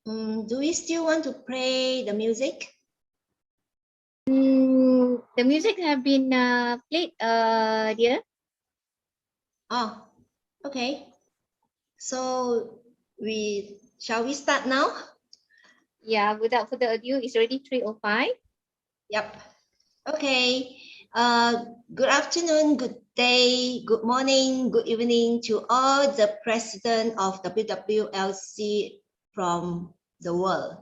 Do we still want to play the music? The music have been played, dear. Oh, okay. So shall we start now? Yeah, without further ado, it's already 3:05. Yep. Okay. Good afternoon, good day, good morning, good evening to all the president of WWLC from the world.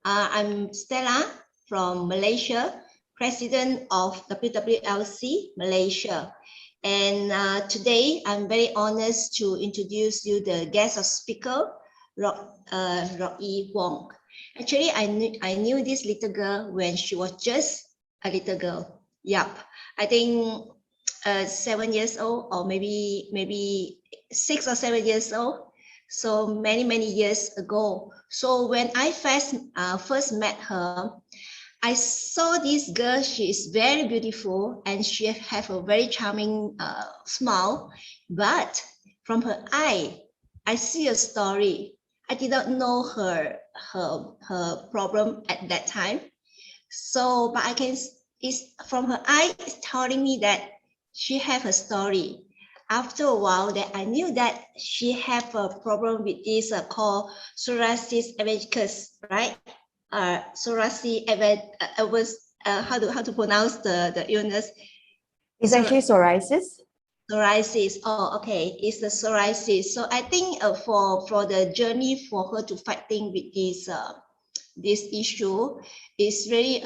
I'm Stella from Malaysia, president of WWLC Malaysia. And today I'm very honored to introduce you the guest of speaker, Rocky Wong. Actually, I knew this little girl when she was just a little girl. Yep, I think 7 years old, or maybe 6 or 7 years old. So many years ago. So when I first met her, I saw this girl. She is very beautiful and she have a very charming smile. But from her eye, I see a story. I did not know her problem at that time. So, but I can, it's from her eye, it's telling me that she have a story. After a while, that I knew that she have a problem with this called psoriasis avecus, right? Psoriasis how to pronounce the illness? It's actually psoriasis. Psoriasis. Oh, okay. It's the psoriasis. So I think for the journey for her to fighting with this issue is really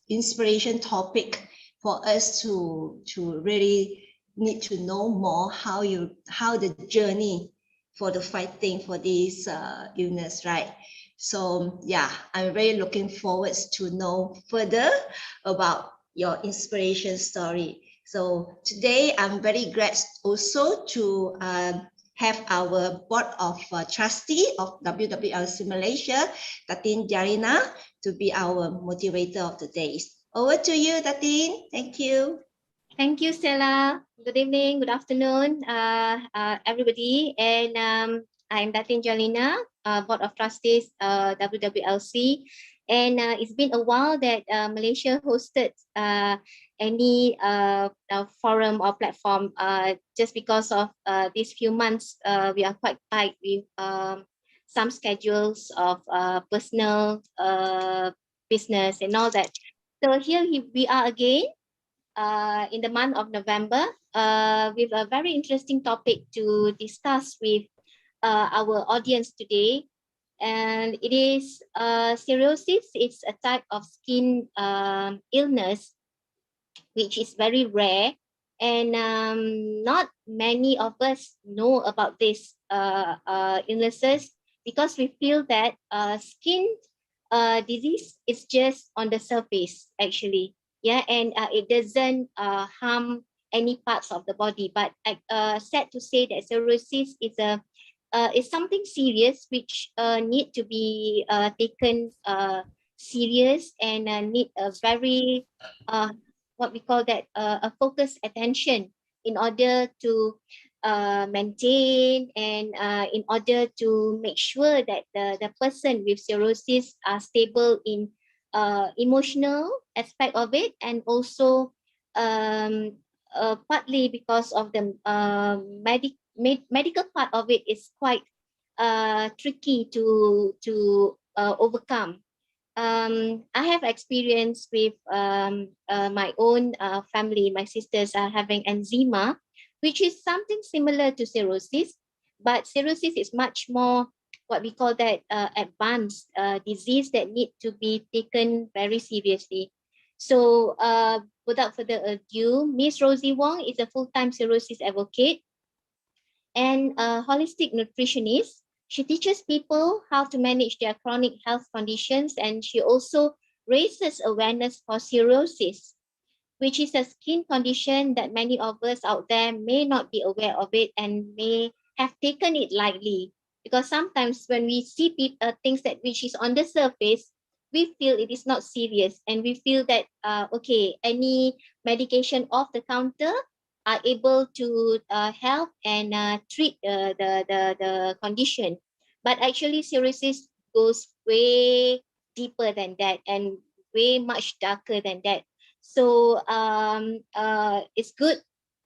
inspiration topic for us to really need to know more how the journey for the fighting for this illness, right? So yeah, I'm very looking forward to know further about your inspiration story. So today I'm very glad also to have our board of trustee of WWLC Malaysia, Tatin Jarina, to be our motivator of the day. Over to you, Tatin. Thank you. Thank you, Stella. Good evening, good afternoon, everybody. And I'm Tatin Jarina, Board of Trustees, WWLC. And it's been a while that Malaysia hosted any forum or platform. Just because of these few months, we are quite tight with some schedules of personal business and all that. So here we are again in the month of November with a very interesting topic to discuss with our audience today. And it is cirrhosis. It's a type of skin illness which is very rare, and not many of us know about these illnesses, because we feel that skin disease is just on the surface actually. Yeah, and it doesn't harm any parts of the body. But sad to say that cirrhosis is something serious which need to be taken serious, and need a very what we call that a focused attention in order to maintain, and in order to make sure that the person with cirrhosis are stable in emotional aspect of it, and also partly because of the medical part of it is quite tricky to overcome. I have experience with my own family. My sisters are having eczema, which is something similar to cirrhosis, but cirrhosis is much more what we call that advanced disease that need to be taken very seriously. So without further ado, Miss Rosie Wong is a full-time cirrhosis advocate and a holistic nutritionist. She teaches people how to manage their chronic health conditions, and she also raises awareness for cirrhosis, which is a skin condition that many of us out there may not be aware of it and may have taken it lightly. Because sometimes when we see things that which is on the surface, we feel it is not serious, and we feel that okay, any medication off the counter are able to help and treat the condition. But actually, cirrhosis goes way deeper than that and way much darker than that. So it's good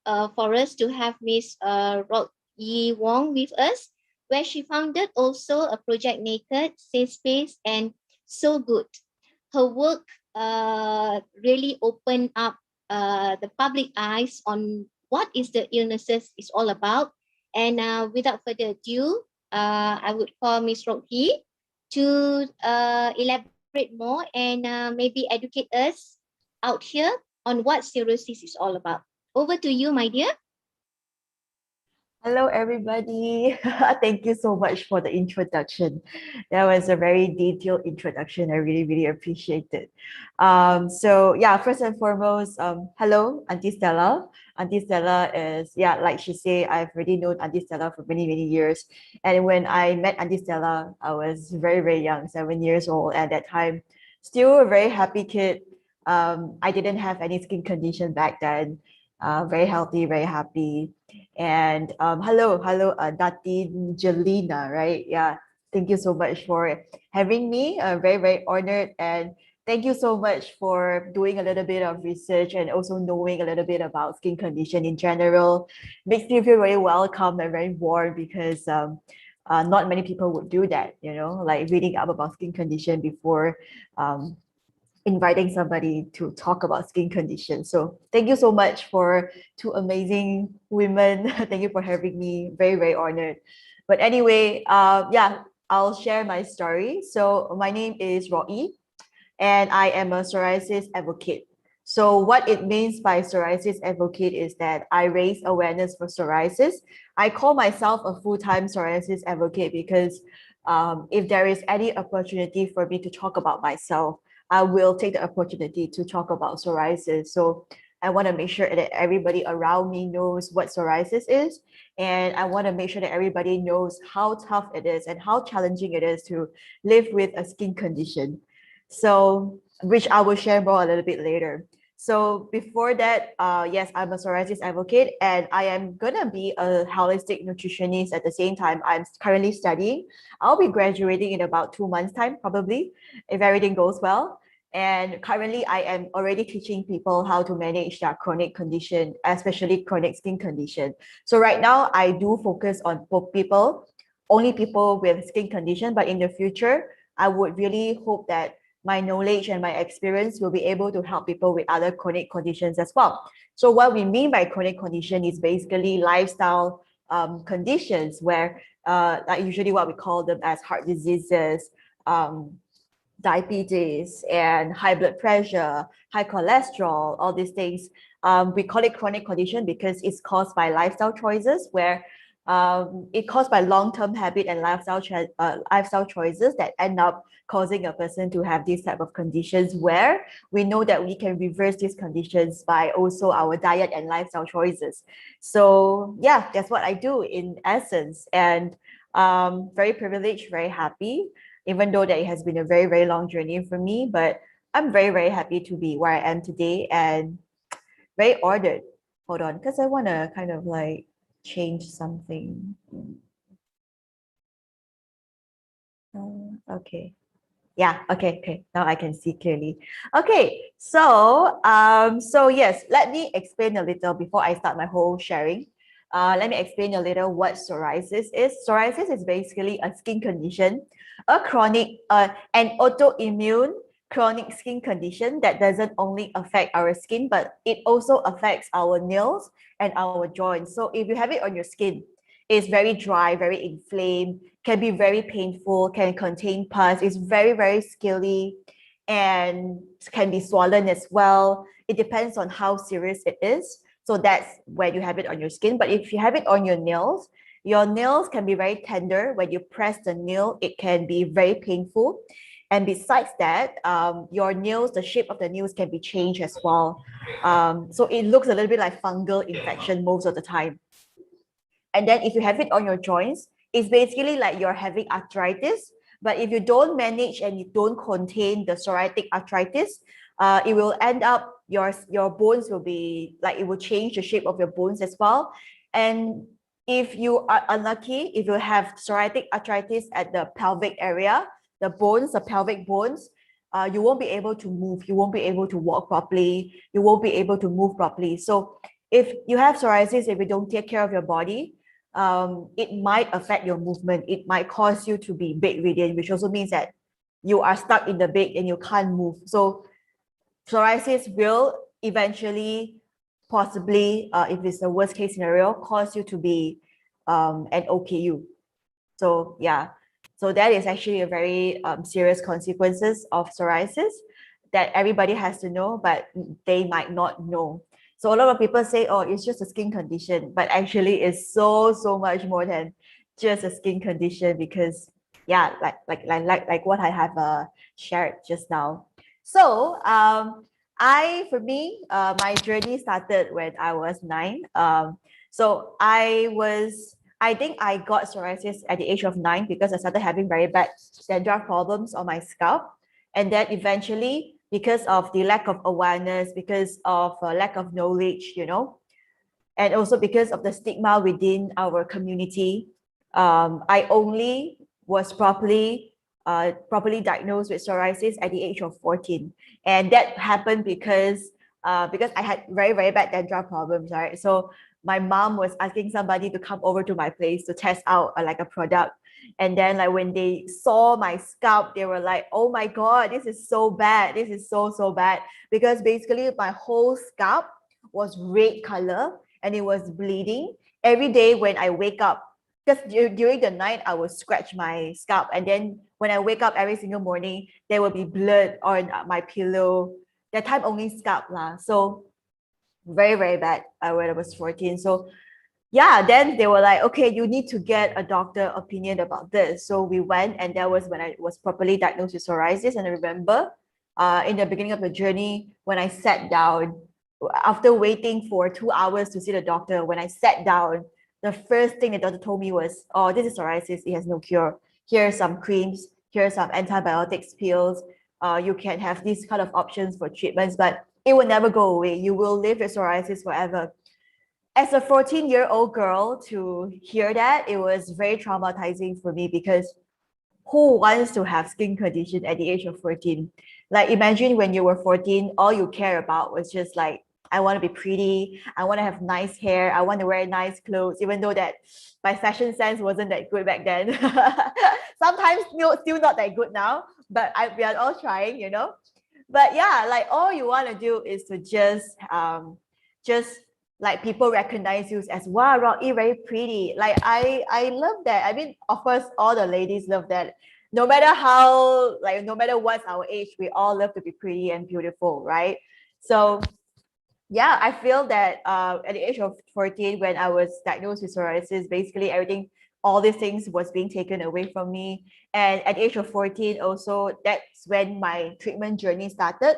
for us to have Miss Rock Yi Wong with us, where she founded also a project Naked, Safe Space, and So Good. Her work really opened up the public eyes on what is the illnesses is all about. And without further ado, I would call Miss Rocky to elaborate more and maybe educate us out here on what cirrhosis is all about. Over to you, my dear. Hello, everybody. Thank you so much for the introduction. That was a very detailed introduction. I really, really appreciate it. So yeah, first and foremost, hello, Auntie Stella. Auntie Stella is, yeah, like she say, I've already known Auntie Stella for many, many years. And when I met Auntie Stella, I was very, very young, 7 years old at that time. Still a very happy kid. I didn't have any skin condition back then. Very healthy, very happy. And hello, Datin Jelena, right? Yeah, thank you so much for having me. Very, very honored. And thank you so much for doing a little bit of research and also knowing a little bit about skin condition in general. Makes me feel very welcome and very warm because not many people would do that, you know, like reading up about skin condition before inviting somebody to talk about skin conditions. So thank you so much for two amazing women. Thank you for having me. Very, very honored. But anyway, yeah, I'll share my story. So my name is Roy, and I am a psoriasis advocate. So what it means by psoriasis advocate is that I raise awareness for psoriasis. I call myself a full-time psoriasis advocate because if there is any opportunity for me to talk about myself, I will take the opportunity to talk about psoriasis. So I want to make sure that everybody around me knows what psoriasis is. And I want to make sure that everybody knows how tough it is and how challenging it is to live with a skin condition. So, which I will share more a little bit later. So before that, yes, I'm a psoriasis advocate and I am gonna be a holistic nutritionist at the same time. I'm currently studying. I'll be graduating in about 2 months' time, probably, if everything goes well. And currently, I am already teaching people how to manage their chronic condition, especially chronic skin condition. So right now, I do focus on people, only people with skin condition, but in the future, I would really hope that my knowledge and my experience will be able to help people with other chronic conditions as well. So what we mean by chronic condition is basically lifestyle conditions where like usually what we call them as heart diseases, diabetes and high blood pressure, high cholesterol, all these things. We call it chronic condition because it's caused by lifestyle choices where it caused by long-term habit and lifestyle choices that end up causing a person to have these type of conditions where we know that we can reverse these conditions by also our diet and lifestyle choices. So yeah, that's what I do in essence. And very privileged, very happy, even though that it has been a very, very long journey for me, but I'm very, very happy to be where I am today and very honored. Hold on, because I want to kind of like change something. Okay. Yeah, okay. Now I can see clearly. Okay, so yes, let me explain a little before I start my whole sharing. Let me explain a little what psoriasis is. Psoriasis is basically a skin condition, a chronic, an autoimmune chronic skin condition that doesn't only affect our skin, but it also affects our nails and our joints. So if you have it on your skin, it's very dry, very inflamed, can be very painful, can contain pus, it's very, very scaly, and can be swollen as well. It depends on how serious it is. So that's when you have it on your skin. But if you have it on your nails can be very tender. When you press the nail, it can be very painful. And besides that, your nails, the shape of the nails can be changed as well. So it looks a little bit like fungal infection most of the time. And then if you have it on your joints, it's basically like you're having arthritis. But if you don't manage and you don't contain the psoriatic arthritis, it will end up your bones will be like, it will change the shape of your bones as well. And if you are unlucky, if you have psoriatic arthritis at the pelvic area, the bones, the pelvic bones, you won't be able to move. You won't be able to walk properly. You won't be able to move properly. So if you have psoriasis, if you don't take care of your body, it might affect your movement. It might cause you to be bedridden, which also means that you are stuck in the bed and you can't move. So psoriasis will eventually, possibly, if it's the worst case scenario, cause you to be an OKU. So yeah, so that is actually a very serious consequences of psoriasis that everybody has to know, but they might not know. So a lot of people say, oh, it's just a skin condition, but actually it's so much more than just a skin condition, because yeah, like what I have shared just now. So for me, my journey started when I was 9. So I think I got psoriasis at the age of 9 because I started having very bad dandruff problems on my scalp. And then eventually, because of the lack of awareness, because of lack of knowledge, and also because of the stigma within our community, I only was properly diagnosed with psoriasis at the age of 14. And that happened because I had very bad dandruff problems, right? So my mom was asking somebody to come over to my place to test out like a product. And then like when they saw my scalp, they were like, oh my God, this is so bad. This is so bad. Because basically my whole scalp was red color and it was bleeding. Every day when I wake up, because during the night, I will scratch my scalp. And then when I wake up every single morning, there will be blood on my pillow. That time only scalp lah. So very bad when I was 14. So yeah, then they were like, okay, you need to get a doctor opinion about this. So we went, and that was when I was properly diagnosed with psoriasis. And I remember in the beginning of the journey, when I sat down, after waiting for 2 hours to see the doctor, when I sat down, the first thing the doctor told me was, oh, this is psoriasis, it has no cure. Here are some creams, here are some antibiotics pills. You can have these kind of options for treatments, but it will never go away. You will live with psoriasis forever. As a 14-year-old girl, to hear that, it was very traumatizing for me, because who wants to have skin condition at the age of 14? Like, imagine when you were 14, all you care about was just like, I want to be pretty, I want to have nice hair, I want to wear nice clothes, even though that my fashion sense wasn't that good back then. Sometimes still not that good now, but we are all trying. But yeah, like all you want to do is to just like people recognize you as, wow, Rocky, very pretty. Like I love that. I mean, of course, all the ladies love that. No matter no matter what's our age, we all love to be pretty and beautiful, right? So yeah, I feel that at the age of 14, when I was diagnosed with psoriasis, basically everything, all these things was being taken away from me. And at the age of 14 also, that's when my treatment journey started.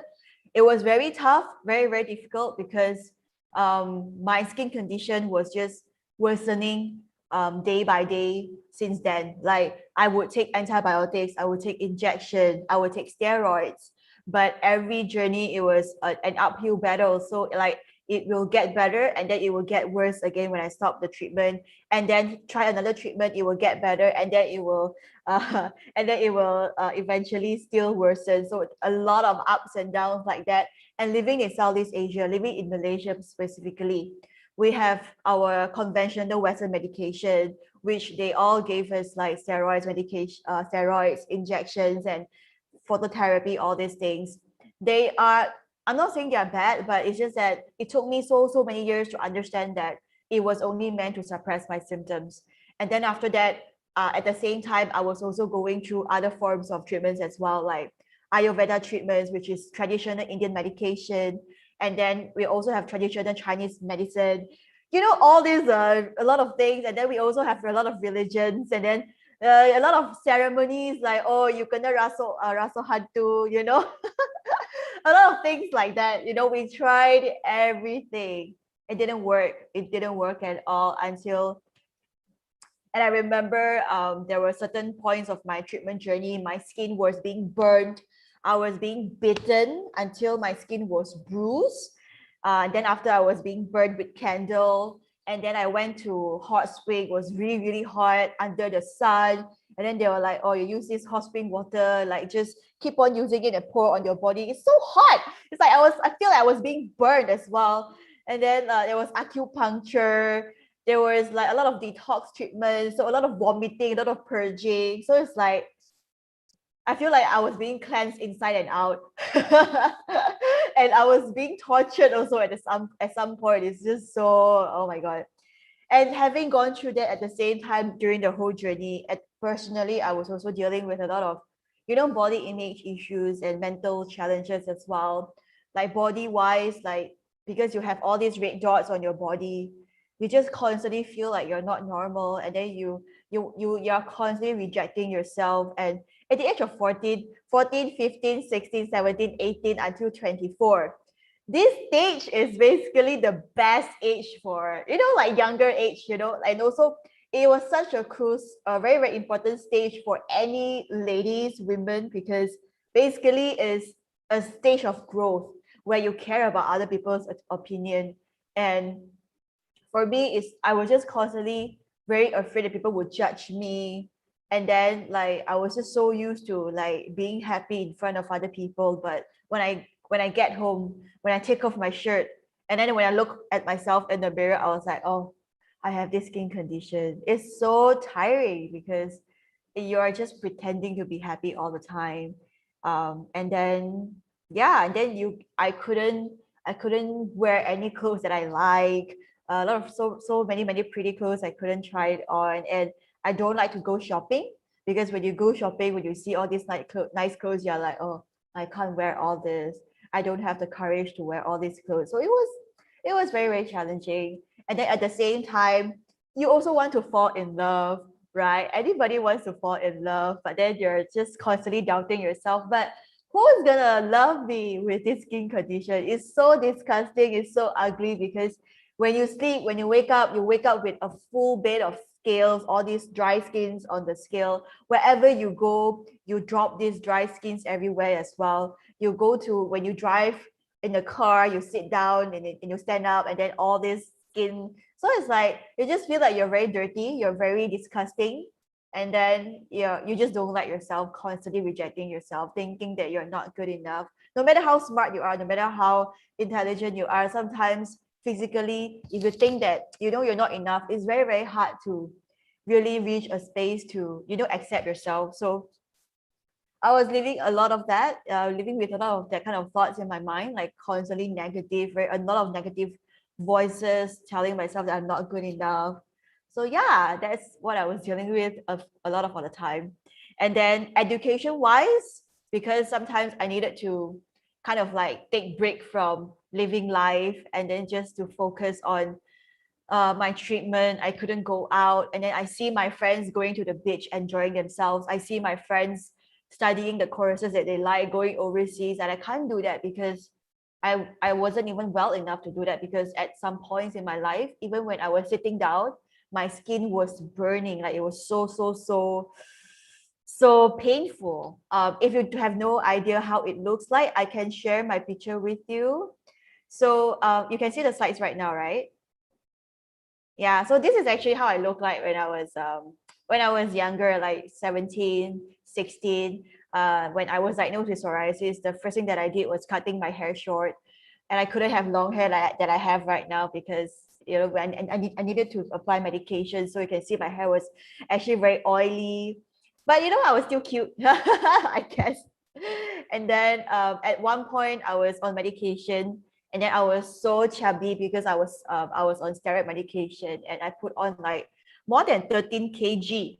It was very tough, very difficult, because my skin condition was just worsening day by day since then. Like, I would take antibiotics, I would take injection, I would take steroids, but every journey it was an uphill battle. So like, it will get better and then it will get worse again when I stop the treatment, and then try another treatment, it will get better, and then it will eventually still worsen. So a lot of ups and downs like that. And living in Southeast Asia, living in Malaysia specifically, we have our conventional Western medication, which they all gave us, like steroids medication, steroids, injections, and phototherapy, all these things. I'm not saying they're bad, but it's just that it took me so many years to understand that it was only meant to suppress my symptoms. And then after that, at the same time, I was also going through other forms of treatments as well, like Ayurveda treatments, which is traditional Indian medication. And then we also have traditional Chinese medicine. All these a lot of things. And then we also have a lot of religions, and then a lot of ceremonies, like, oh, you kena raso hantu, a lot of things like that. We tried everything. It didn't work at all until. And I remember there were certain points of my treatment journey, my skin was being burned. I was being bitten until my skin was bruised. And then after I was being burned with candle, and then I went to hot spring. It was really, really hot under the sun. And then they were like, oh, you use this hot spring water, like just keep on using it and pour on your body. It's so hot. It's like I feel like I was being burned as well. And then there was acupuncture. There was like a lot of detox treatments, so a lot of vomiting, a lot of purging. So it's like I feel like I was being cleansed inside and out. And I was being tortured also at some point. It's just so, oh my God. And having gone through that at the same time during the whole journey, personally, I was also dealing with a lot of, body image issues and mental challenges as well. Like body wise, like because you have all these red dots on your body, you just constantly feel like you're not normal, and then you're constantly rejecting yourself. And at the age of 14, 15, 16, 17, 18 until 24, this stage is basically the best age for, like younger age, and also it was such a very, very important stage for any ladies, women, because basically it's a stage of growth where you care about other people's opinion. And for me, I was just constantly very afraid that people would judge me. And then like I was just so used to like being happy in front of other people. But when I get home, when I take off my shirt, and then when I look at myself in the mirror, I was like, oh, I have this skin condition. It's so tiring because you're just pretending to be happy all the time. And then yeah, and then I couldn't wear any clothes that I like. A lot of so many pretty clothes I couldn't try it on. And I don't like to go shopping, because when you go shopping, when you see all these nice clothes, you're like, oh, I can't wear all this. I don't have the courage to wear all these clothes. So it was very, very challenging. And then at the same time, you also want to fall in love, right? Anybody wants to fall in love, but then you're just constantly doubting yourself. But who's gonna love me with this skin condition? It's so disgusting, it's so ugly, because when you sleep, when you wake up with a full bed of scales, all these dry skins on the scale. Wherever you go, you drop these dry skins everywhere as well. You go to, when you drive in the car, you sit down and you stand up, and then all this skin. So it's like you just feel like you're very dirty, you're very disgusting. And then you just don't like yourself, constantly rejecting yourself, thinking that you're not good enough. No matter how smart you are, no matter how intelligent you are, sometimes physically, if you think that you're not enough, it's very, very hard to really reach a space to accept yourself. So I was living a lot of that, living with a lot of that kind of thoughts in my mind, like constantly negative, a lot of negative voices telling myself that I'm not good enough. So yeah, that's what I was dealing with a lot of all the time. And then education wise, because sometimes I needed to kind of like take break from living life, and then just to focus on my treatment. I couldn't go out, and then I see my friends going to the beach, enjoying themselves. I see my friends studying the courses that they like, going overseas, and I can't do that because I wasn't even well enough to do that, because at some points in my life, even when I was sitting down, my skin was burning. Like it was so painful. If you have no idea how it looks like, I can share my picture with you. So you can see the slides right now, right? Yeah, so this is actually how I look like when I was younger, like 17, 16. When I was diagnosed with psoriasis, the first thing that I did was cutting my hair short, and I couldn't have long hair that I have right now, because I needed to apply medication. So you can see my hair was actually very oily, but I was still cute, I guess. And then at one point I was on medication, and then I was so chubby because I was on steroid medication, and I put on like more than 13 kg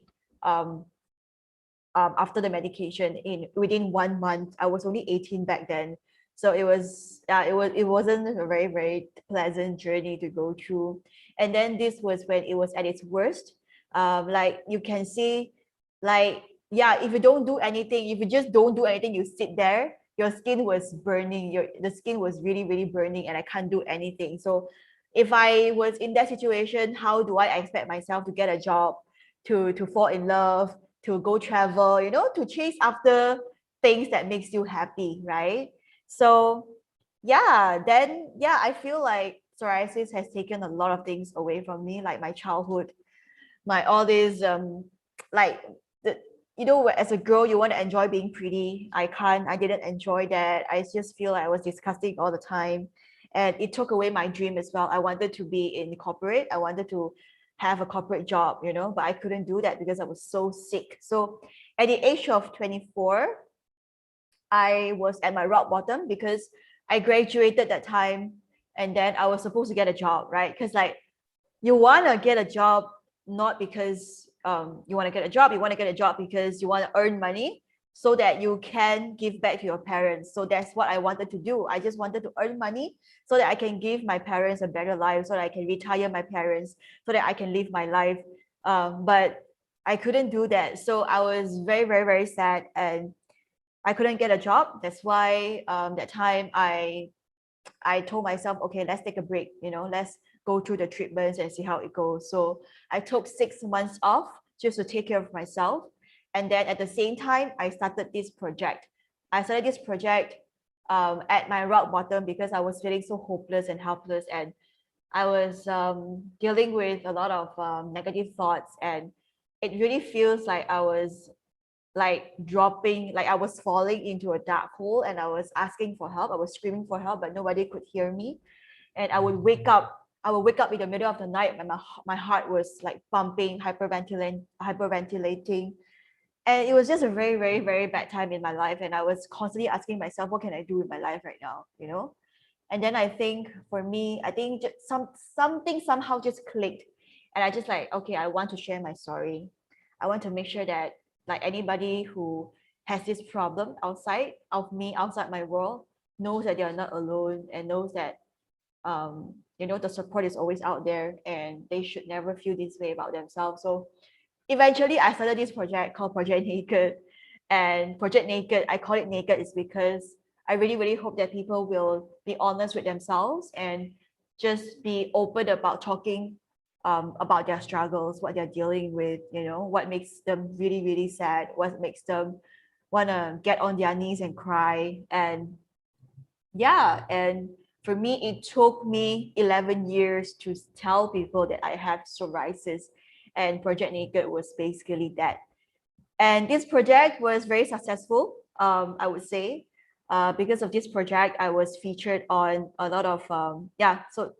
after the medication within 1 month. I was only 18 back then. So it wasn't a very, very pleasant journey to go through. And then this was when it was at its worst. Like you can see, like, yeah, if you don't do anything, if you just don't do anything, you sit there, your skin was burning, the skin was really, really burning, and I can't do anything. So if I was in that situation, how do I expect myself to get a job, to fall in love, to go travel, to chase after things that makes you happy, right? So yeah, then yeah, I feel like psoriasis has taken a lot of things away from me, like my childhood, my all these like the, you know, as a girl you want to enjoy being pretty. I didn't enjoy that. I just feel like I was disgusting all the time, and it took away my dream as well. I wanted to be in corporate. I wanted to have a corporate job, you know, but I couldn't do that because I was so sick. So at the age of 24, I was at my rock bottom because I graduated that time, and then I was supposed to get a job, right? Because like you want to get a job not because you want to get a job. You want to get a job because you want to earn money so that you can give back to your parents. So that's what I wanted to do. I just wanted to earn money so that I can give my parents a better life, so that I can retire my parents, so that I can live my life. But I couldn't do that. So I was very, very, very sad, and I couldn't get a job. That's why that time I told myself, okay, let's take a break, you know, let's go through the treatments and see how it goes. So I took 6 months off just to take care of myself. And then at the same time, I started this project. I started this project at my rock bottom because I was feeling so hopeless and helpless. And I was dealing with a lot of negative thoughts. And it really feels like I was like dropping, like I was falling into a dark hole, and I was asking for help. I was screaming for help, but nobody could hear me. And I would wake up in the middle of the night, and my heart was like pumping, hyperventilating. And it was just a very, very, very bad time in my life. And I was constantly asking myself, what can I do with my life right now? You know? And then I think for me, I think just something somehow just clicked. And I just like, okay, I want to share my story. I want to make sure that like anybody who has this problem outside of me, outside my world, knows that they are not alone, and knows that you know, the support is always out there, and they should never feel this way about themselves. So eventually I started this project called Project Naked. And Project Naked, I call it Naked is because I really, really hope that people will be honest with themselves and just be open about talking about their struggles, what they're dealing with, you know, what makes them really, really sad, what makes them want to get on their knees and cry. And yeah, and for me, it took me 11 years to tell people that I have psoriasis, and Project Naked was basically that. And this project was very successful, I would say. Because of this project, I was featured on a lot of so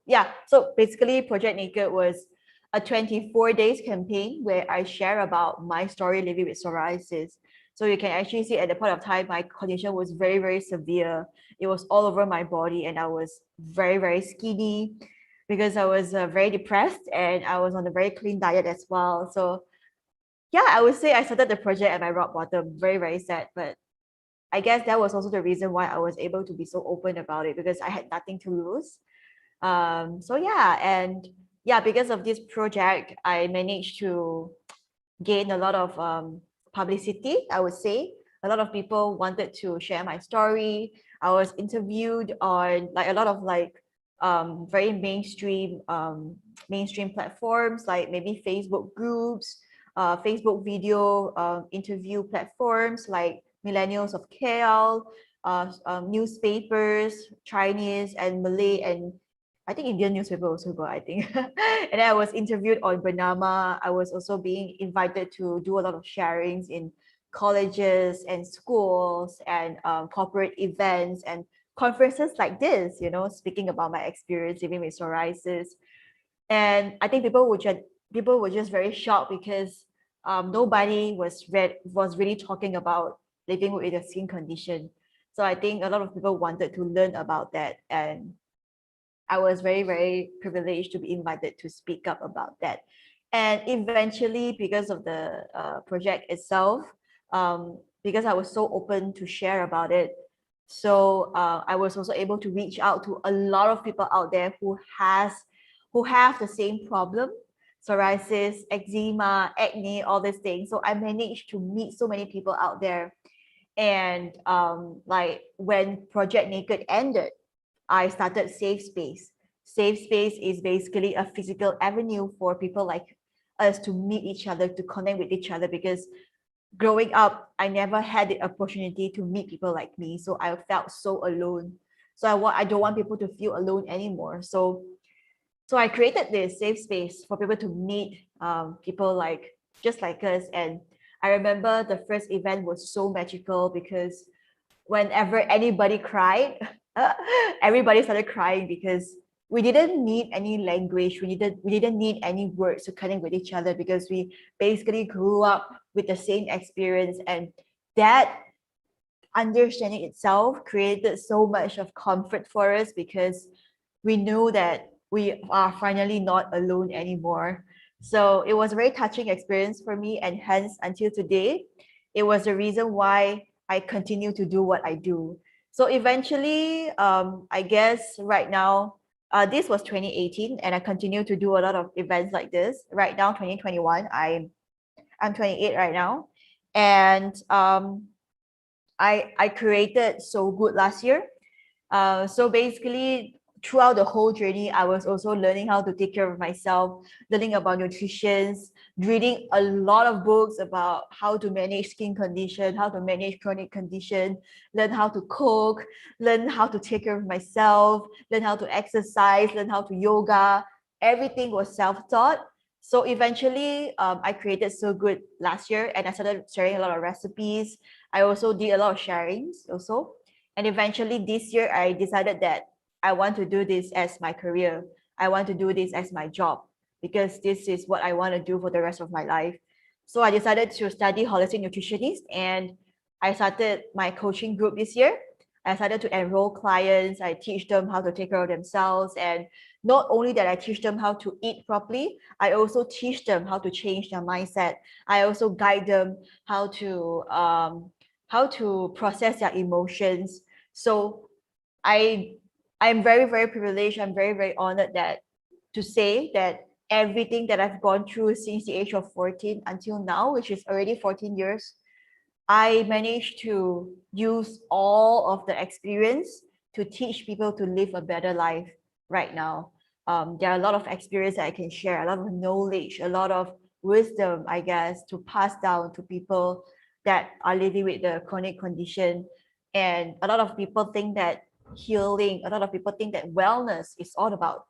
basically Project Naked was a 24 days campaign where I share about my story living with psoriasis. So you can actually see at the point of time, my condition was very, very severe. It was all over my body, and I was very, very skinny because I was very depressed, and I was on a very clean diet as well. So yeah, I would say I started the project at my rock bottom, very, very sad. But I guess that was also the reason why I was able to be so open about it, because I had nothing to lose. So yeah, and yeah, because of this project, I managed to gain a lot of publicity, I would say. A lot of people wanted to share my story. I was interviewed on like a lot of like very mainstream platforms, like maybe Facebook groups, Facebook video interview platforms like Millennials of KL, newspapers, Chinese and Malay, and I think Indian newspaper also got, I think. And then I was interviewed on Bernama. I was also being invited to do a lot of sharings in colleges and schools and corporate events and conferences like this, you know, speaking about my experience living with psoriasis. And I think people were just very shocked because nobody was really talking about living with a skin condition. So I think a lot of people wanted to learn about that, and I was very, very privileged to be invited to speak up about that. And eventually, because of the project itself, because I was so open to share about it, so I was also able to reach out to a lot of people out there who have the same problem: psoriasis, eczema, acne, all these things. So I managed to meet so many people out there. And like when Project Naked ended, I started Safe Space. Safe Space is basically a physical avenue for people like us to meet each other, to connect with each other, because growing up, I never had the opportunity to meet people like me. So I felt so alone. So I don't want people to feel alone anymore. So I created this safe space for people to meet people like just like us. And I remember the first event was so magical because whenever anybody cried, everybody started crying because we didn't need any language. We didn't need any words to connect with each other because we basically grew up with the same experience, and that understanding itself created so much of comfort for us because we knew that we are finally not alone anymore. So it was a very touching experience for me, and hence until today, it was the reason why I continue to do what I do. So eventually, I guess right now, this was 2018, and I continue to do a lot of events like this. Right now, 2021, I'm 28 right now, and I created So Good last year. So basically, throughout the whole journey, I was also learning how to take care of myself, learning about nutrition, reading a lot of books about how to manage skin condition, how to manage chronic condition, learn how to cook, learn how to take care of myself, learn how to exercise, learn how to yoga. Everything was self-taught. So eventually, I created So Good last year, and I started sharing a lot of recipes. I also did a lot of sharings also. And eventually this year, I decided that I want to do this as my career. I want to do this as my job because this is what I want to do for the rest of my life. So I decided to study holistic nutritionist, and I started my coaching group this year. I started to enroll clients. I teach them how to take care of themselves. And not only that I teach them how to eat properly, I also teach them how to change their mindset. I also guide them how to process their emotions. So I I'm very, very privileged. I'm very, very honored that to say that everything that I've gone through since the age of 14 until now, which is already 14 years, I managed to use all of the experience to teach people to live a better life right now. There are a lot of experience that I can share, a lot of knowledge, a lot of wisdom, I guess, to pass down to people that are living with the chronic condition. And a lot of people think that healing, a lot of people think that wellness is all about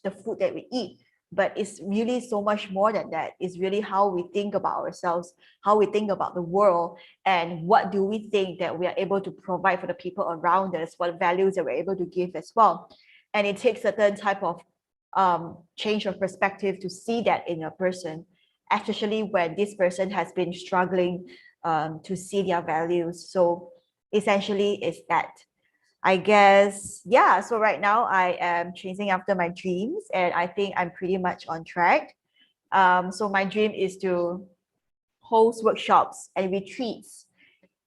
the food that we eat, but it's really so much more than that. It's really how we think about ourselves, how we think about the world, and what do we think that we are able to provide for the people around us, what values that we're able to give as well. And it takes a certain type of change of perspective to see that in a person, especially when this person has been struggling to see their values. So essentially it's that. I guess, yeah. So right now I am chasing after my dreams, and I think I'm pretty much on track. So my dream is to host workshops and retreats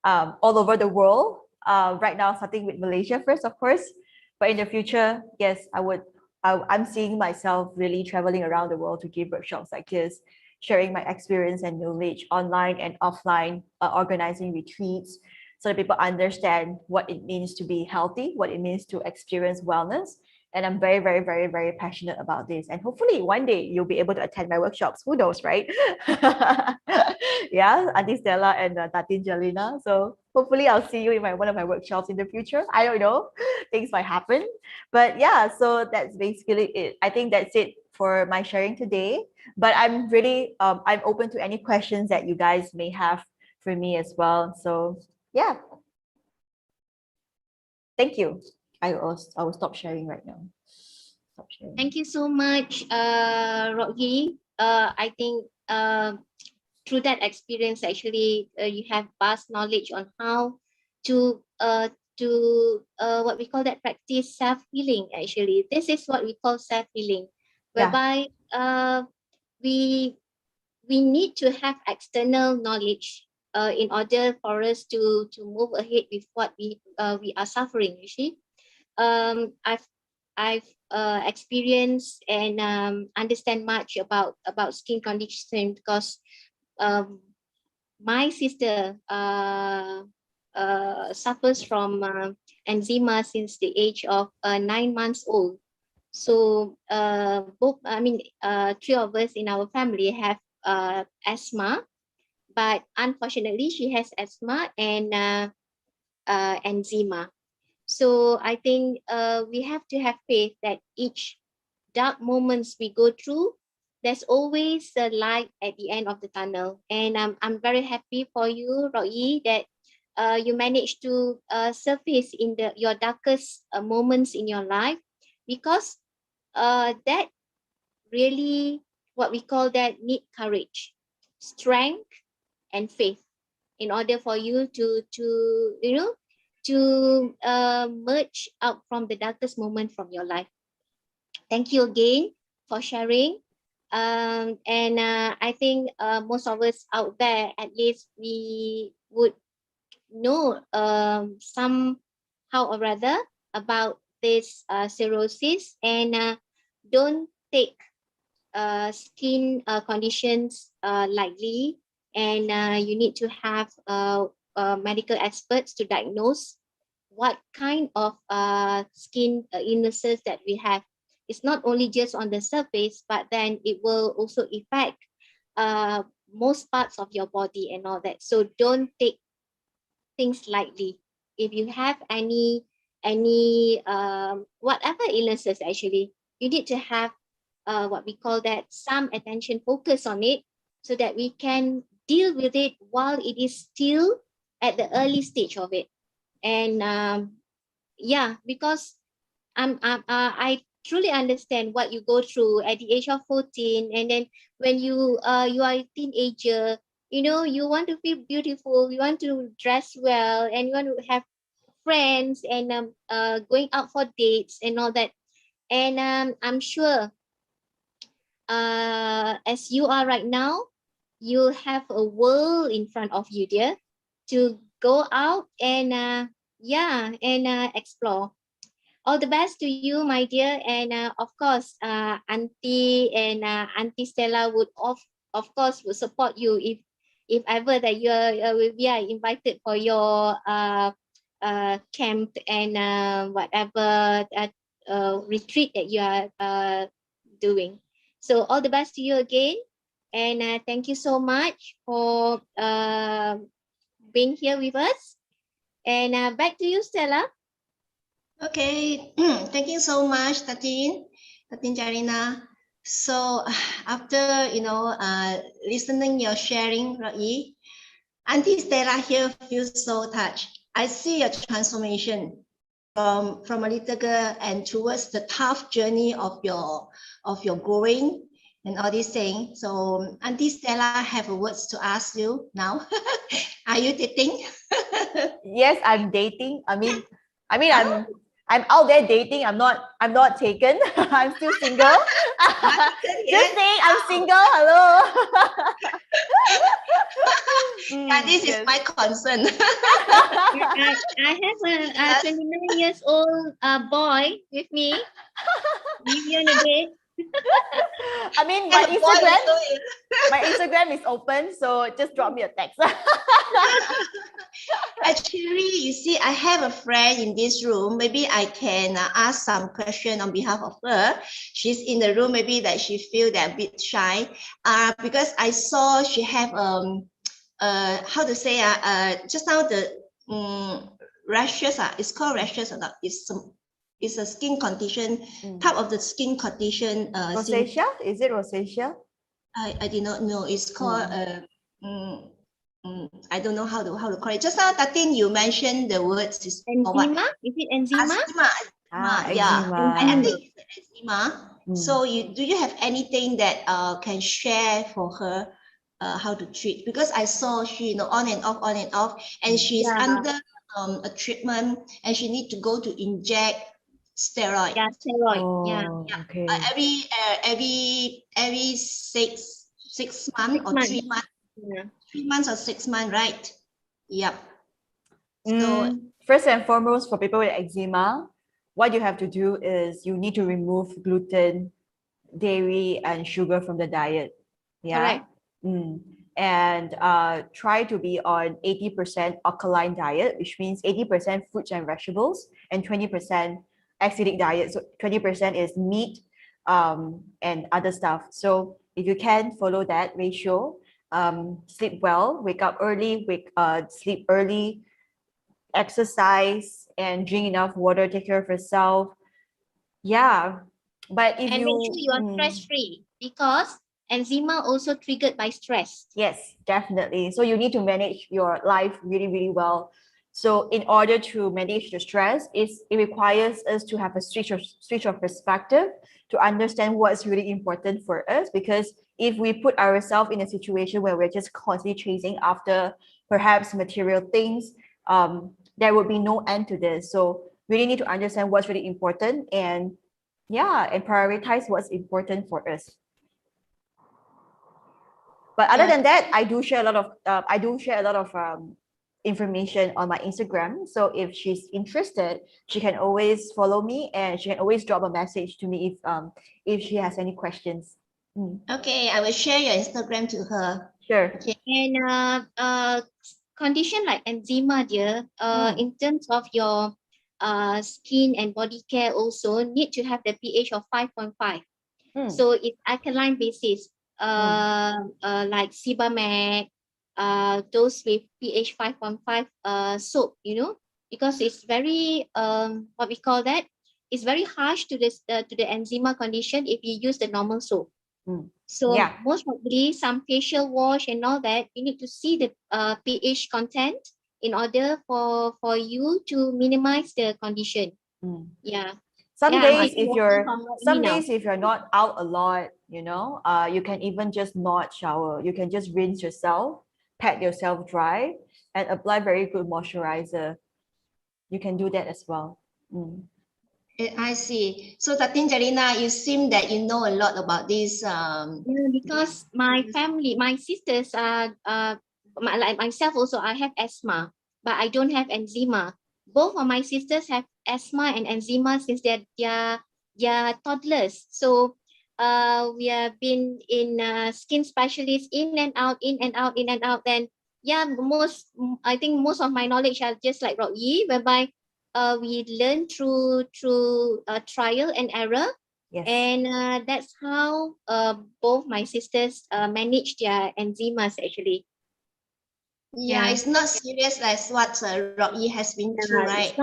all over the world. Right now, starting with Malaysia first, of course, but in the future, yes, I would. I'm seeing myself really traveling around the world to give workshops like this, sharing my experience and knowledge online and offline, organizing retreats so that people understand what it means to be healthy, what it means to experience wellness. And I'm very, very, very, very passionate about this. And hopefully one day you'll be able to attend my workshops. Who knows, right? Yeah, Auntie Stella and Tatin Jalina. So hopefully I'll see you in one of my workshops in the future. I don't know. Things might happen. But yeah, so that's basically it. I think that's it for my sharing today. But I'm really I'm open to any questions that you guys may have for me as well. So yeah. Thank you. I will stop sharing right now. Stop sharing. Thank you so much, Rocky. I think through that experience, actually, you have vast knowledge on how to what we call that practice self-healing. Actually, this is what we call self-healing, Yeah. whereby we need to have external knowledge in order for us to move ahead with what we are suffering. You see, I've experienced and understand much about skin condition because my sister suffers from eczema since the age of 9 months old. So three of us in our family have asthma. but unfortunately she has asthma and eczema. So I think we have to have faith that each dark moments we go through, there's always a light at the end of the tunnel. And I'm very happy for you, Roy, that you managed to surface in your darkest moments in your life, because that really, what we call that, need courage, strength, and faith in order for you to to merge out from the darkest moment from your life. Thank you again for sharing. And I think most of us out there, at least we would know somehow or rather about this cirrhosis, and don't take skin conditions lightly, and you need to have medical experts to diagnose what kind of skin illnesses that we have. It's not only just on the surface, but then it will also affect most parts of your body and all that. So don't take things lightly. If you have any whatever illnesses, actually, you need to have what we call that, some attention focus on it, so that we can deal with it while it is still at the early stage of it. And yeah, because I truly understand what you go through at the age of 14, and then when you are a teenager, you want to feel beautiful, you want to dress well, and you want to have friends, and going out for dates and all that. And I'm sure as you are right now, you have a world in front of you, dear, to go out and explore. All the best to you, my dear, and of course, Auntie and Auntie Stella would of course would support you if ever that you will be invited for your camp and whatever retreat that you are doing. So all the best to you again, and thank you so much for being here with us. And back to you, Stella. Okay, thank you so much, Tatin Jarina. So after listening your sharing, Ra'i, Auntie Stella here feels so touched. I see a transformation from a little girl and towards the tough journey of your growing and all these things. So Auntie Stella have words to ask you now. Are you dating? Yes, I'm dating. I'm out there dating. I'm not taken. I'm still single. Just saying, I'm single. Hello. Yeah, this is my concern. I have a 29 years old boy with me. Give you on a date. I mean, my Instagram is open, so just drop me a text. Actually, you see, I have a friend in this room. Maybe I can ask some question on behalf of her. She's in the room. Maybe that she feel that a bit shy. Because I saw she have how to say just now the rashes it's called rashes or not? It's a skin condition, type of the skin condition. Rosacea? Is it rosacea? I did not know. It's called I don't know how to call it. Just now, Tatin, you mentioned the words is eczema. Is it eczema? Yeah, eczema. I think it's eczema. So do you have anything that can share for her how to treat? Because I saw she on and off, and she's under a treatment, and she need to go to inject steroid. Yeah, steroid. Oh, yeah. Okay. Every 6 months or 3 months. Yeah. 3 months or 6 months, right? Yep. So first and foremost, for people with eczema, what you have to do is you need to remove gluten, dairy, and sugar from the diet. Yeah. Correct. And try to be on 80% alkaline diet, which means 80% fruits and vegetables and 20% acidic diet. So 20% is meat and other stuff. So if you can follow that ratio, sleep well, wake up early, sleep early, exercise, and drink enough water, take care of yourself. Yeah, but if And make sure you are mm, stress-free because eczema also triggered by stress. yes, definitely. So you need to manage your life really, really well. So in order to manage the stress, it requires us to have a switch of perspective to understand what's really important for us. Because if we put ourselves in a situation where we're just constantly chasing after perhaps material things, there would be no end to this. So we really need to understand what's really important and yeah, and prioritize what's important for us. But other Yeah. than that, I do share a lot of information on my Instagram. So if she's interested, she can always follow me and she can always drop a message to me if she has any questions. Okay, I will share your Instagram to her. Sure. Okay. And condition like eczema, dear, in terms of your skin and body care also need to have the pH of 5.5. So it's alkaline basis, like Sebamed, those with pH 5.5 soap, because it's very what we call that, it's very harsh to this to the eczema condition if you use the normal soap. So Yeah. most probably some facial wash and all that, you need to see the pH content in order for you to minimize the condition. Yeah. Some Yeah, I'm days taking if water you're from Rocky now. not out a lot, you can even just not shower. You can just rinse yourself, pat yourself dry, and apply very good moisturizer. You can do that as well. I see. So Tatin Jalina, you seem that you know a lot about this. Yeah, because my family, my sisters are like myself also, I have asthma, but I don't have eczema. Both of my sisters have asthma and eczema since they're toddlers. So we have been in skin specialists in and out, in and out, in and out. Then yeah, I think most of my knowledge are just like Rocky, whereby we learn through trial and error. Yes. And that's how both my sisters manage their enzymes actually. Yeah, it's not serious as what Rocky has been through, right?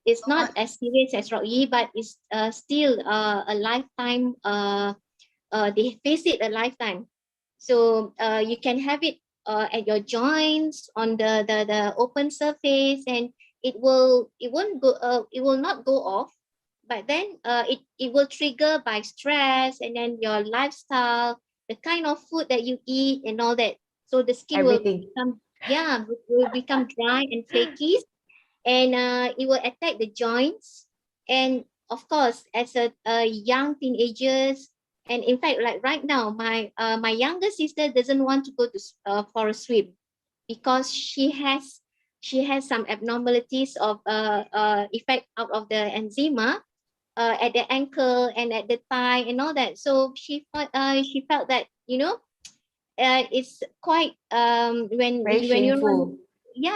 It's not as serious as Rocky, but it's still a lifetime. They face it a lifetime. So you can have it at your joints on the open surface, and it will not go off. But then it will trigger by stress and then your lifestyle, the kind of food that you eat and all that. So the skin Everything. will become dry and flaky, and it will attack the joints. And of course, as a young teenagers, and in fact, like right now, my younger sister doesn't want to go to for a swim because she has some abnormalities of effect out of the eczema at the ankle and at the thigh and all that. So she felt that it's quite Very when you shameful.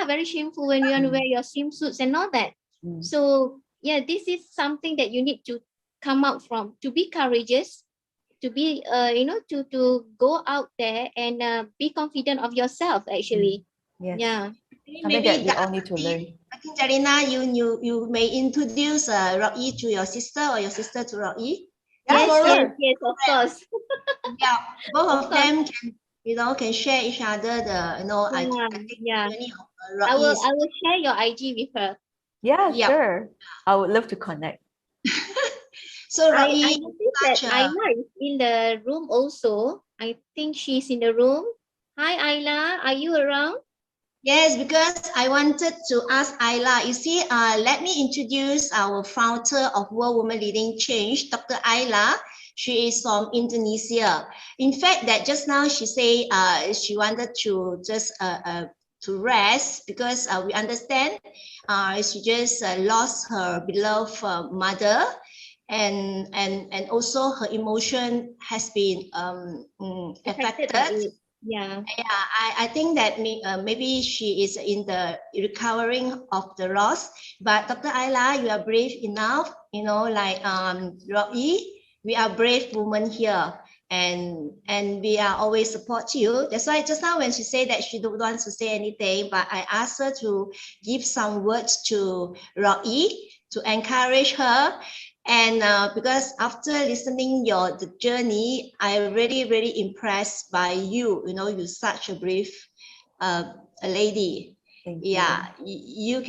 very shameful when you want to wear your swimsuits and all that. So yeah, this is something that you need to come out from, to be courageous, to be to go out there and be confident of yourself actually. Yes. Yeah. Something that we all need to learn. I think Jalina, you may introduce Rocky to your sister or your sister to Rocky. Yes, of course. Yeah, both of them can share each other the I think journey of I Rocky. will share your IG with her. Yeah, sure. I would love to connect. So I Rocky, noticed that Ayla is in the room also. I think she's in the room. Hi Ayla, are you around? Yes, because I wanted to ask Ayla. You see, let me introduce our founder of World Women Leading Change, Dr. Ayla. She is from Indonesia. In fact, that just now she said she wanted to just to rest because we understand she just lost her beloved mother, and also her emotion has been affected. Yeah, I think that maybe she is in the recovering of the loss. But Dr. Ayla, you are brave enough, like Rocky, we are brave women here. and we are always support you. That's why just now when she said that she don't want to say anything, but I asked her to give some words to Roy to encourage her. And because after listening the journey, I really impressed by you. You know, you're such a brave a lady. Thank Yeah, you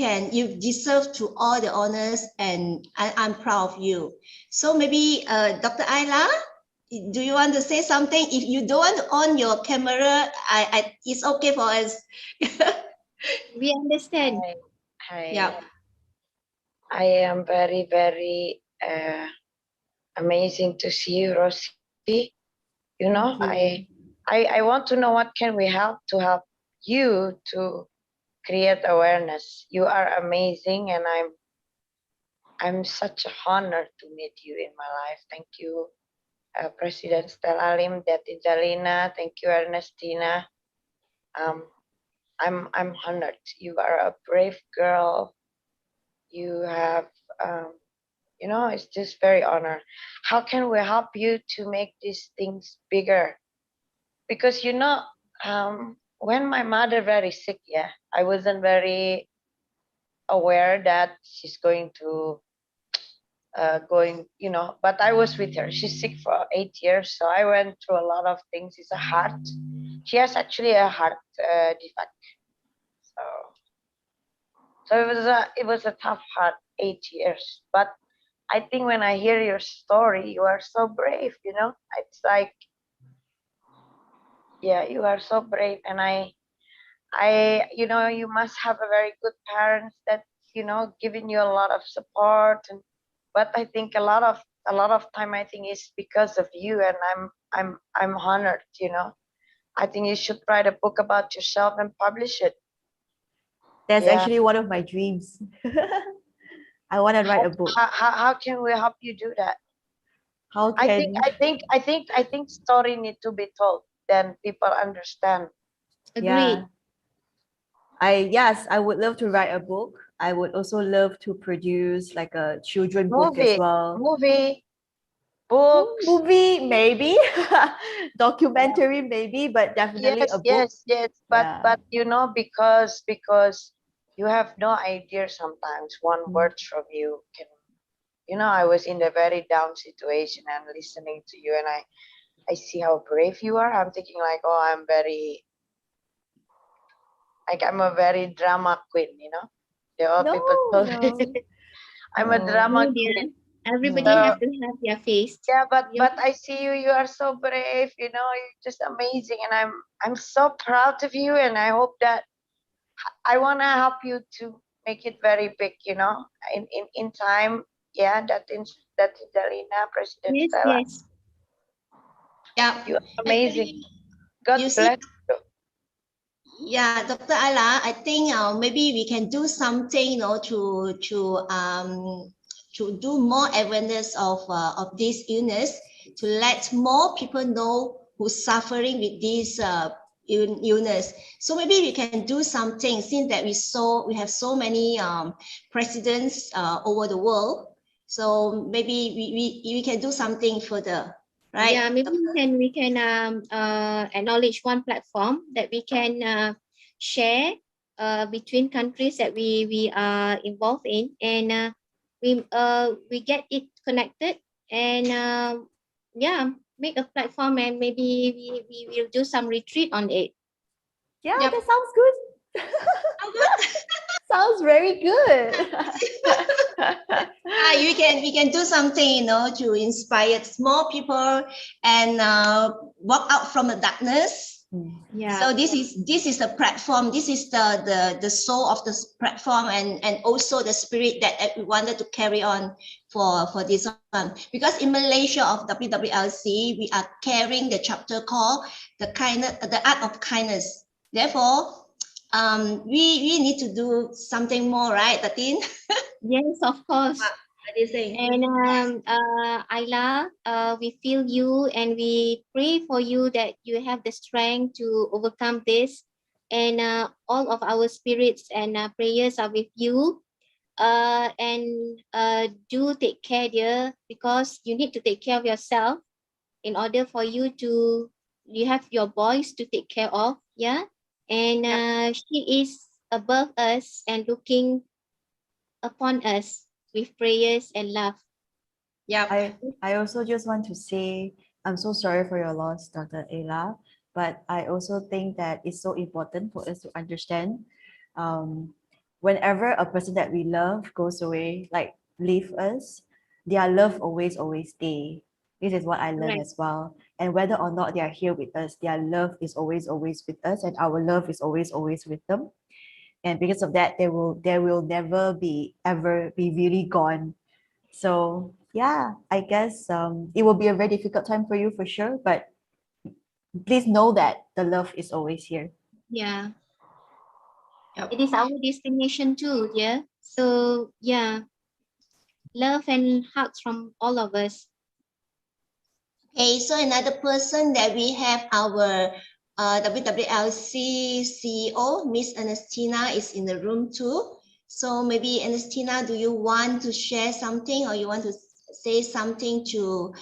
deserve to all the honors, and I'm proud of you. So maybe Dr. Ayla, do you want to say something? If you don't want to on your camera, it's okay for us. We understand. Hi. Yeah. I am very amazing to see you, Rosie. You know, I want to know what can we help to help you to create awareness. You are amazing, and I'm such an honor to meet you in my life. Thank you, President Stella Lim, Dati Jalina. Thank you, Ernestina. I'm honored. You are a brave girl. You have you know, it's just very honor. How can we help you to make these things bigger? Because you know, when my mother very sick, yeah, I wasn't very aware that she's going to you know, but I was with her. She's sick for 8 years, so I went through a lot of things. It's a heart. She has actually a heart defect. So it was a tough heart 8 years. But I think when I hear your story, you are so brave. You know, it's like, yeah, you are so brave, and you know, you must have a very good parents that, you know, giving you a lot of support. And but I think a lot of time, I think, is because of you, and I'm honored. You know, I think you should write a book about yourself and publish it. That's Yeah. actually one of my dreams. I want to write a book. How can we help you do that? How can I think story need to be told, then people understand. Agreed. Yes, I would love to write a book. I would also love to produce like a children book as well. Movie, books. Movie, maybe. Documentary, maybe, but definitely a book. Yes. Yeah. But you know, because you have no idea sometimes. One word from you can, you know, I was in a very down situation, and listening to you, and I see how brave you are. I'm thinking like, oh, I'm a very drama queen, you know. The old No, people told no. me I'm a No. drama No, dear. queen. Everybody No. have to have their face. Yeah, but You- I see you. You are so brave. You know, you're just amazing, and I'm so proud of you. And I hope that I wanna help you to make it very big. You know, in time. Yeah, that is Dalina, President Yes, Stella. yes. Yeah. You are amazing. Actually, God you see, bless you. yeah, Dr. Ayla, I think maybe we can do something, you know, to do more awareness of this illness, to let more people know who's suffering with this illness. So maybe we can do something, since that we have so many presidents over the world. So maybe we can do something further, right? Yeah, maybe we can acknowledge one platform that we can share between countries that we are involved in, and we get it connected, and yeah, make a platform, and maybe we will do some retreat on it. Yeah, Yep. that sounds good. Sounds very good. We can do something, you know, to inspire more people and walk out from the darkness. Yeah. So this is the platform. This is the soul of the platform, and also the spirit that we wanted to carry on for this one. Because in Malaysia of WWLC, we are carrying the chapter called the art of kindness. Therefore, we need to do something more, right, Tatin? Yes, of course. What do you think? And Ayla, we feel you, and we pray for you that you have the strength to overcome this. And all of our spirits and prayers are with you. And do take care, dear, because you need to take care of yourself. in order for you have your boys to take care of, yeah. And she is above us and looking upon us with prayers and love. Yep. I also just want to say I'm so sorry for your loss, Dr. Ayla, but I also think that it's so important for us to understand whenever a person that we love goes away, like leave us, their love always stay. This is what I learned Right. as well. And whether or not they are here with us, their love is always with us, and our love is always with them. And because of that, there will never be ever be really gone. So yeah, I guess it will be a very difficult time for you for sure, but please know that the love is always here. Yeah. Yep. It is our destination too, yeah. So yeah, love and hugs from all of us. Okay, so another person that we have our WWLC CEO, Miss Ernestina, is in the room too. So maybe Ernestina, do you want to share something or you want to say something to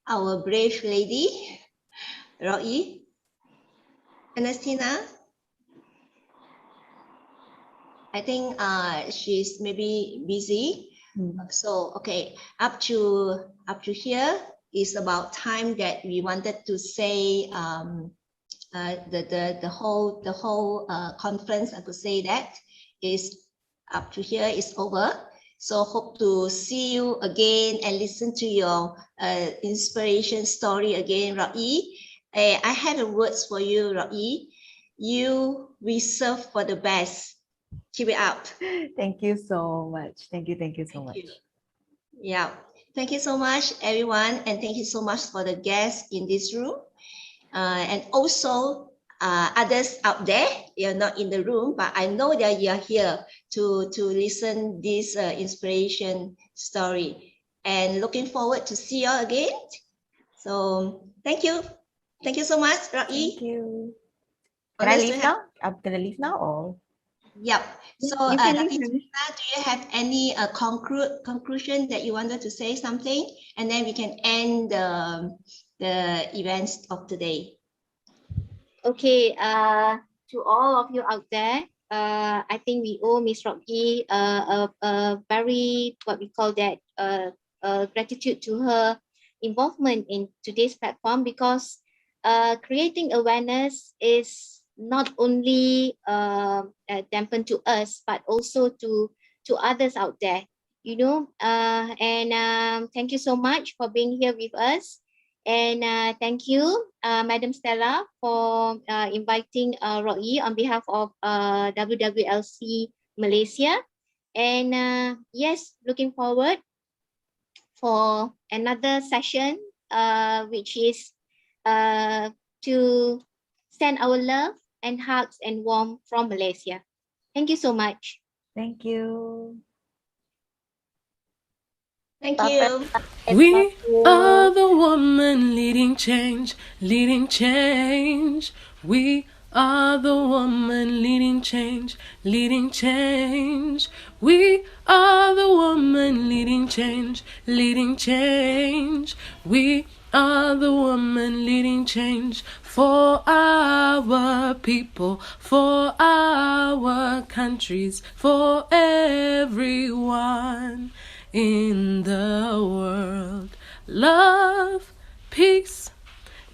our brave lady, Roy? Ernestina? I think she's maybe busy. So okay, up to here is about time that we wanted to say the whole conference. I could say that is up to here is over. So hope to see you again and listen to your inspiration story again, Roy. I have the words for you, Roy. You reserve for the best. Keep it up. Thank you so much. Thank you so Thank much. you. Yeah. Thank you so much, everyone. And thank you so much for the guests in this room. And also others out there, you're not in the room, but I know that you're here to listen this inspiration story. And looking forward to see you all again. So thank you. Thank you so much, Roy. Thank you. Can I leave now? I'm gonna leave now or? Yep. So, You can Dr. leave now. Tina, do you have any conclusion that you wanted to say something? And then we can end the events of today. Okay, to all of you out there, I think we owe Miss Rocky a very, what we call that, gratitude to her involvement in today's platform, because creating awareness is not only dampened to us, but also to others out there, you know. And thank you so much for being here with us. And thank you, Madam Stella, for inviting Roy on behalf of WWLC Malaysia. And yes, looking forward for another session, which is to send our love and hugs and warmth from Malaysia. Thank you so much. Thank you. Thank you. We are the woman leading change, leading change. We are the woman leading change, leading change. We are the woman leading change, leading change. We are the woman leading change for our people, for our countries, for everyone in the world. Love, peace,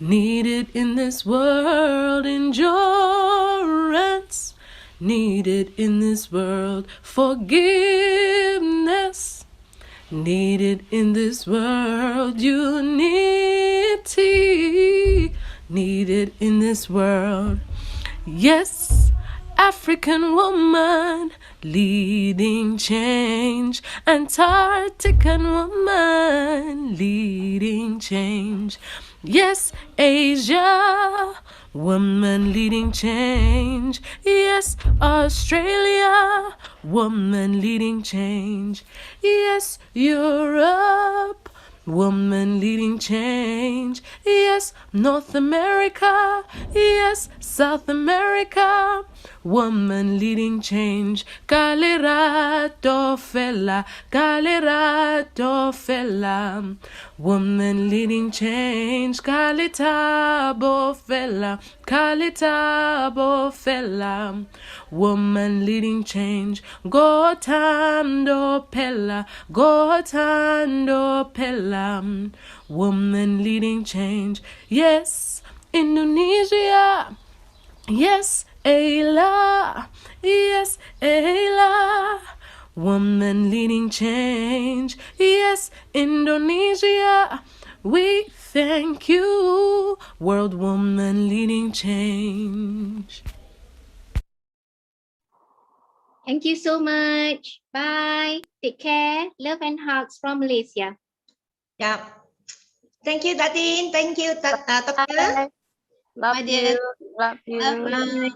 needed in this world. Endurance, needed in this world. Forgiveness, needed in this world. Unity, needed in this world. Yes, African woman leading change. Antarctican woman leading change. Yes, Asia woman leading change. Yes, Australia woman leading change. Yes, Europe woman leading change. Yes, North America, yes, South America, woman leading change. Kalirato fella, woman leading change. Kalitabo fella, woman leading change. Go tando pella, woman leading change. Yes, Indonesia. Yes, Ayla. Yes, Ayla. Woman leading change. Yes, Indonesia. We thank you, world woman leading change. Thank you so much. Bye. Take care. Love and hugs from Malaysia. Yeah. Thank you, Datin. Thank you, Doctor. Love My dear. you. Love you. Love you.